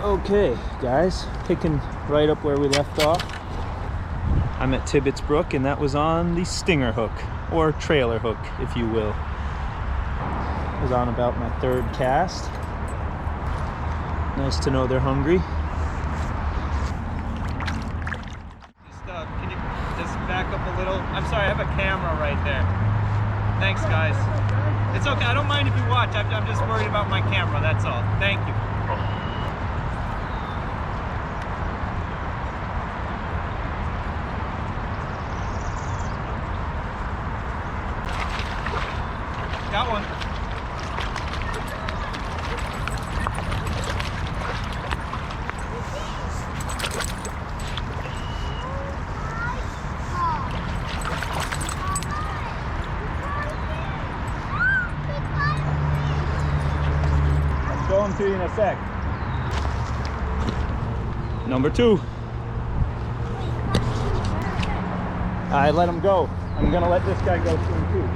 Okay, guys, picking right up where we left off. I'm at Tibbetts Brook, and that was on the stinger hook, or trailer hook, if you will. I was on about my third cast. Nice to know they're hungry. Can you just back up a little? I'm sorry, I have a camera right there. Thanks, guys. It's okay, I don't mind if you watch. I'm just worried about my camera, that's all. Thank you. Got one. Show them to you in a sec. Number 2. I let him go. I'm gonna let this guy go soon too.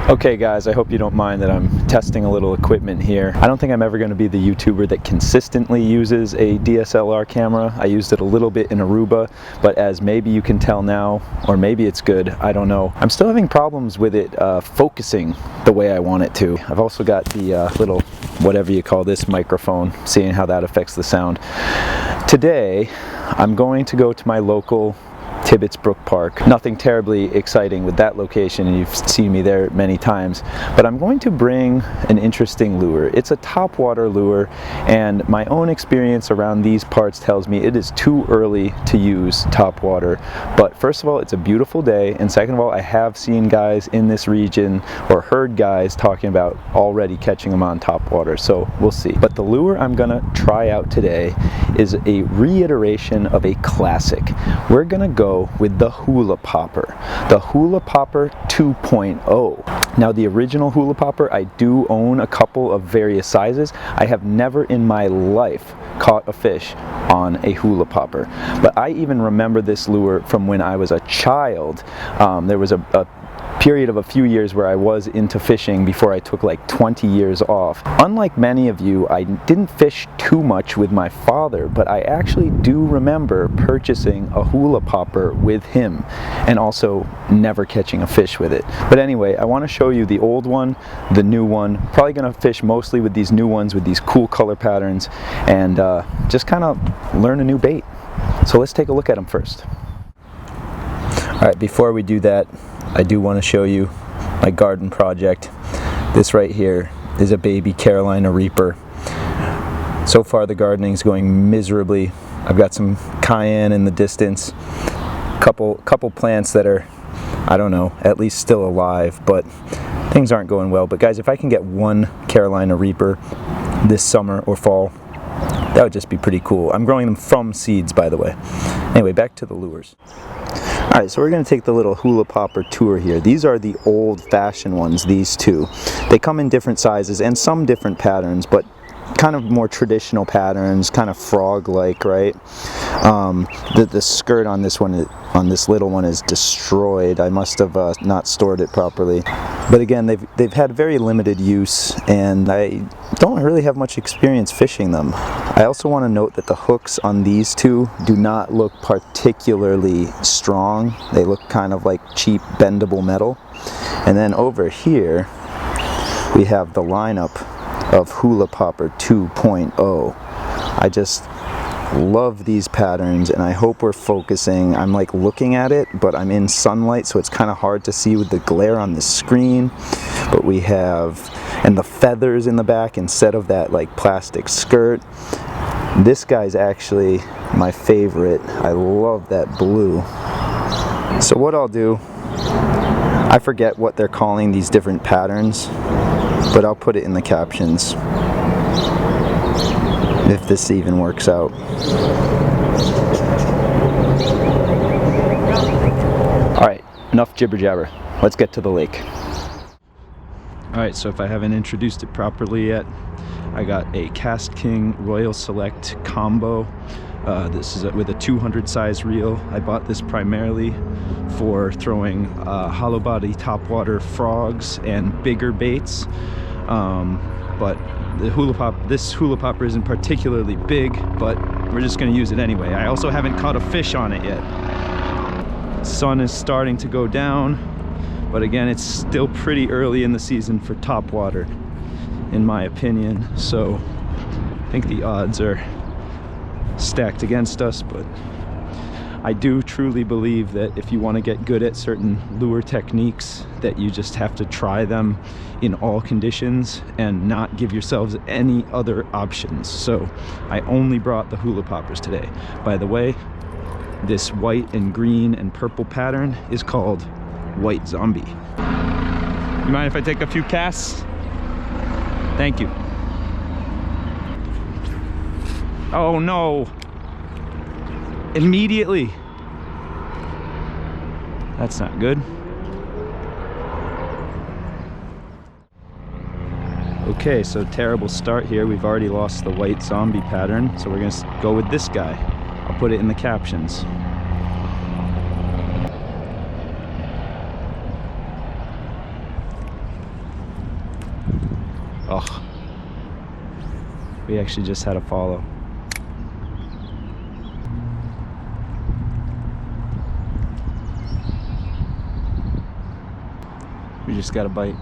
Okay guys, I hope you don't mind that I'm testing a little equipment here. I don't think I'm ever going to be the YouTuber that consistently uses a DSLR camera. I used it a little bit in Aruba, but as maybe you can tell now, or maybe it's good, I don't know. I'm still having problems with it focusing the way I want it to. I've also got the little, whatever you call this, microphone, seeing how that affects the sound. Today, I'm going to go to my local Tibbetts Brook Park. Nothing terribly exciting with that location, and you've seen me there many times, but I'm going to bring an interesting lure. It's a topwater lure, and my own experience around these parts tells me it is too early to use topwater. But first of all, it's a beautiful day, and second of all, I have seen guys in this region, or heard guys talking about already catching them on topwater, so we'll see. But the lure I'm gonna try out today is a reiteration of a classic. We're gonna go with the Hula Popper, the Hula Popper 2.0. Now the original Hula Popper, I do own a couple of various sizes. I have never in my life caught a fish on a Hula Popper, but I even remember this lure from when I was a child. There was a period of a few years where I was into fishing before I took like 20 years off. Unlike many of you, I didn't fish too much with my father, but I actually do remember purchasing a Hula Popper with him and also never catching a fish with it. But anyway, I want to show you the old one, the new one. Probably gonna fish mostly with these new ones with these cool color patterns, and just kind of learn a new bait. So let's take a look at them first. All right, before we do that, I do want to show you my garden project. This right here is a baby Carolina Reaper. So far the gardening is going miserably. I've got some cayenne in the distance, couple plants that are, I don't know, at least still alive, but things aren't going well. But guys, if I can get one Carolina Reaper this summer or fall, that would just be pretty cool. I'm growing them from seeds, by the way. Anyway, back to the lures. Alright, so we're going to take the little Hula Popper tour here. These are the old-fashioned ones, these two. They come in different sizes and some different patterns, but kind of more traditional patterns, kind of frog-like, right? The skirt on this one, on this little one, is destroyed. I must have not stored it properly. But again, they've had very limited use, and I don't really have much experience fishing them. I also want to note that the hooks on these two do not look particularly strong. They look kind of like cheap bendable metal. And then over here, we have the lineup of Hula Popper 2.0. I just love these patterns, and I hope we're focusing. I'm like looking at it, but I'm in sunlight, so it's kind of hard to see with the glare on the screen. But we have, and the feathers in the back instead of that like plastic skirt. This guy's actually my favorite. I love that blue. So what I'll do, I forget what they're calling these different patterns, but I'll put it in the captions if this even works out. Alright, enough jibber jabber. Let's get to the lake. Alright, so if I haven't introduced it properly yet, I got a Cast King Royal Select combo. This is with a 200 size reel. I bought this primarily for throwing hollow body topwater frogs and bigger baits. But this Hula Popper isn't particularly big, but we're just gonna use it anyway. I also haven't caught a fish on it yet. Sun is starting to go down, but again, it's still pretty early in the season for topwater, in my opinion. So I think the odds are stacked against us, but I do truly believe that if you want to get good at certain lure techniques, that you just have to try them in all conditions and not give yourselves any other options. So I only brought the Hula Poppers today. By the way, this white and green and purple pattern is called White Zombie. You mind if I take a few casts? Thank you. Oh no! Immediately! That's not good. Okay, so terrible start here. We've already lost the White Zombie pattern, so we're gonna go with this guy. I'll put it in the captions. Oh, we actually just had a follow. We just got a bite.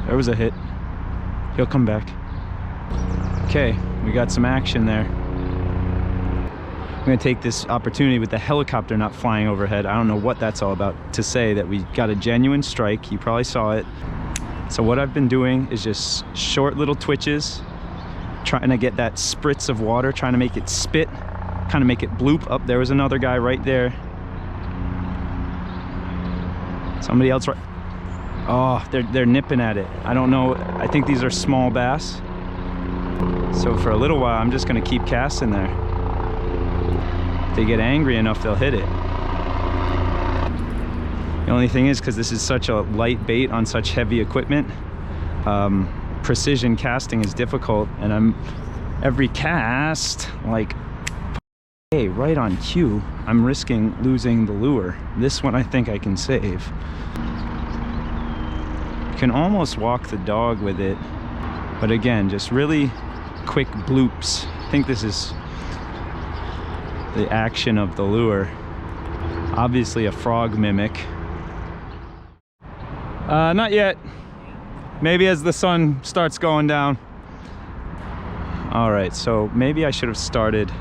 There was a hit. He'll come back. Okay, we got some action there. I'm gonna take this opportunity with the helicopter not flying overhead. I don't know what that's all about, to say that we got a genuine strike. You probably saw it. So what I've been doing is just short little twitches, trying to get that spritz of water, trying to make it spit, kind of make it bloop. Up, there was another guy right there. Somebody else right. Oh, they're nipping at it. I don't know. I think these are small bass. So for a little while, I'm just gonna keep casting there. If they get angry enough, they'll hit it. The only thing is, because this is such a light bait on such heavy equipment, precision casting is difficult, and every cast, like, hey, right on cue, I'm risking losing the lure. This one I think I can save. You can almost walk the dog with it, but again, just really quick bloops. I think this is the action of the lure. Obviously a frog mimic. Not yet. Maybe as the sun starts going down. All right, so maybe I should have started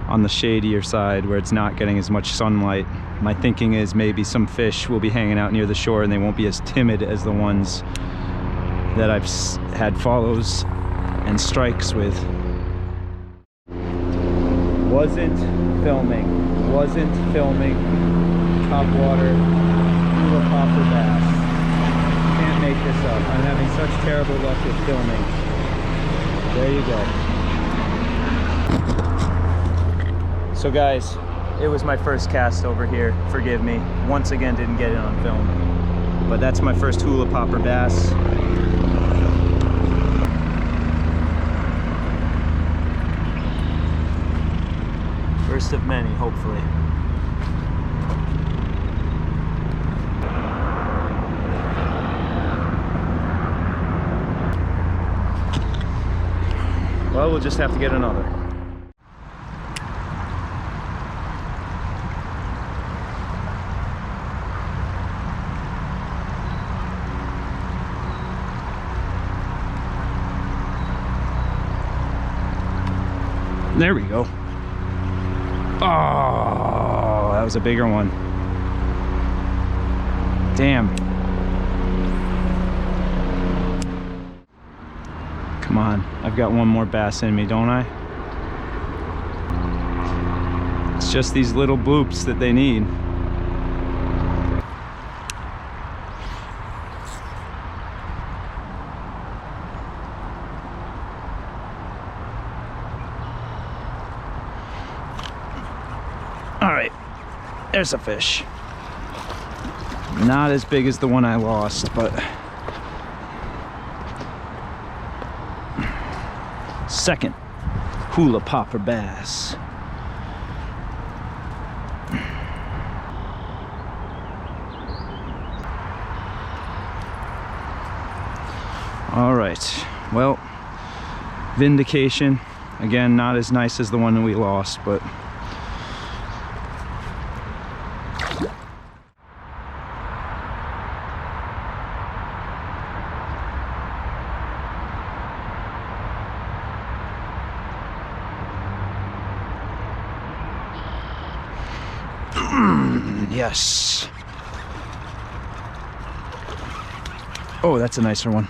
on the shadier side where it's not getting as much sunlight. My thinking is maybe some fish will be hanging out near the shore and they won't be as timid as the ones that I've had follows and strikes with. Wasn't filming topwater Hula Popper bass. Can't make this up. I'm having such terrible luck with filming. There you go. So guys, it was my first cast over here. Forgive me. Once again, didn't get it on film. But that's my first Hula Popper bass. First of many, hopefully. Well, we'll just have to get another. There we go. Oh, that was a bigger one. Damn. Come on, I've got one more bass in me, don't I? It's just these little bloops that they need. All right, there's a fish. Not as big as the one I lost, but second Hula Popper bass. All right, well, vindication. Again, not as nice as the one that we lost, but yes. Oh, that's a nicer one.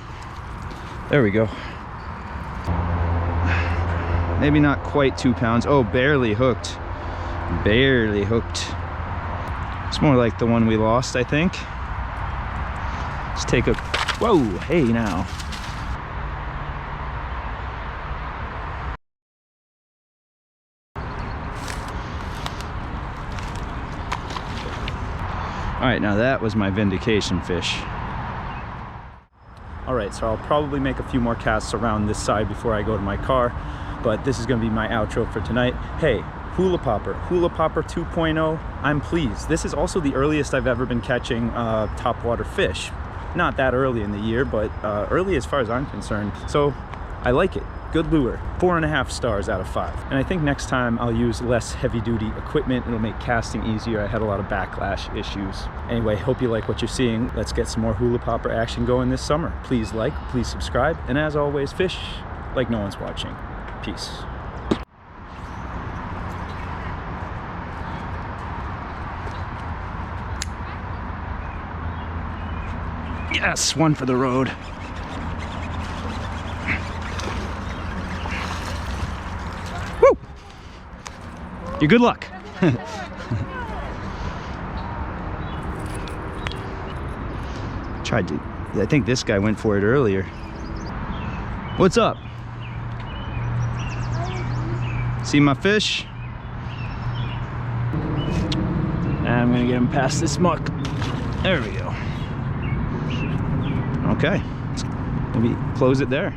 There we go. Maybe not quite 2 pounds. Oh, barely hooked. Barely hooked. It's more like the one we lost, I think. Let's take a, whoa, hey now. All right, now that was my vindication fish. All right, so I'll probably make a few more casts around this side before I go to my car, but this is gonna be my outro for tonight. Hey, Hula Popper 2.0, I'm pleased. This is also the earliest I've ever been catching topwater fish. Not that early in the year, but early as far as I'm concerned. So I like it. Good lure. 4.5 stars out of 5. And I think next time I'll use less heavy duty equipment. It'll make casting easier. I had a lot of backlash issues. Anyway, hope you like what you're seeing. Let's get some more Hula Popper action going this summer. Please like, please subscribe, and as always, fish like no one's watching. Peace. Yes, one for the road. Woo! Your good luck. Tried to, I think this guy went for it earlier. What's up? See my fish? I'm gonna get him past this muck. There we go. Okay, maybe close it there.